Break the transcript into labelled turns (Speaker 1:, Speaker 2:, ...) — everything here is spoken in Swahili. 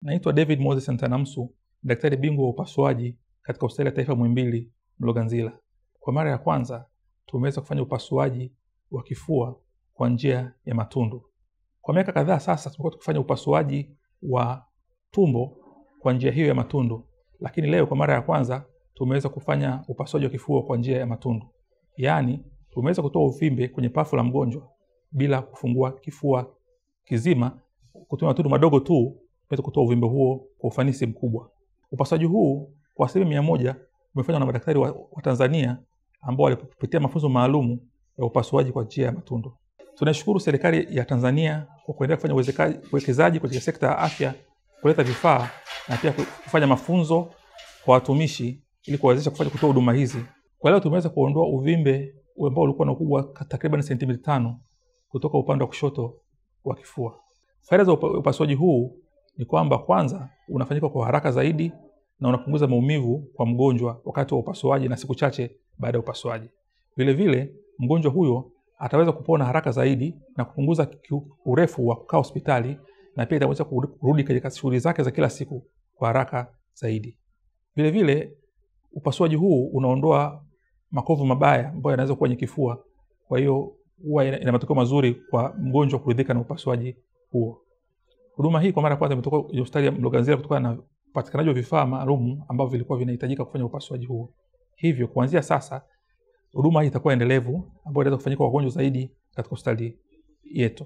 Speaker 1: Naitwa David Moses Ntanamsu, daktari bingwa wa upasuaji katika Hospitali ya Taifa Muhimbili Mloganzila. Kwa mara ya kwanza tumeweza kufanya upasuaji wa kifua kwa njia ya matundu. Kwa miaka kadhaa sasa tumekuwa tukifanya upasuaji wa tumbo kwa njia hiyo ya matundu, lakini leo kwa mara ya kwanza tumeweza kufanya upasuaji wa kifua kwa njia ya matundu. Yaani tumeweza kutoa uvimbe kwenye pafu la mgonjwa bila kufungua kifua kizima, kutumia matundu madogo tu tumeweza kutoa uvimbe huo kwa ufanisi mkubwa. Upasuaji huu kwa 100% umefanywa na madaktari wa Tanzania ambao walipitia mafunzo maalum ya upasuaji kwa njia ya matundu. Tunashukuru serikali ya Tanzania kwa kuendelea kufanya uwekezaji katika sekta ya afya, kuleta vifaa na pia kufanya mafunzo kwa watumishi ili kuwawezesha kutoa huduma hizi. Kwa leo tumeweza kuondoa uvimbe ambao ulikuwa na ukubwa takriban sentimita 5 kutoka upande wa kushoto wa kifua. Faida za upasuaji huu ni kwamba kwanza unafanyika kwa haraka zaidi na unapunguza maumivu kwa mgonjwa wakati wa upasuaji na siku chache baada ya upasuaji. Vile vile mgonjwa huyo ataweza kupona haraka zaidi na kupunguza urefu wa kukaa hospitali, na pia ataweza kurudi katika shughuli zake za kila siku kwa haraka zaidi. Vile vile upasuaji huu unaondoa makovu mabaya ambayo yanaweza kuwa kwenye kifua. Kwa hiyo huwa ina matokeo mazuri kwa mgonjwa kuridhika na upasuaji huo. Huduma hii kwa mara ya kwanza imetoka kwenye Hospitali ya Mloganzila kutokana na upatikanaji wa vifaa maalum ambavyo vilikuwa vinahitajika kufanya upasuaji huo. Hivyo kuanzia sasa huduma hii itakuwa endelevu ambayo inaweza kufanyika kwa wagonjwa zaidi katika hospitali yetu.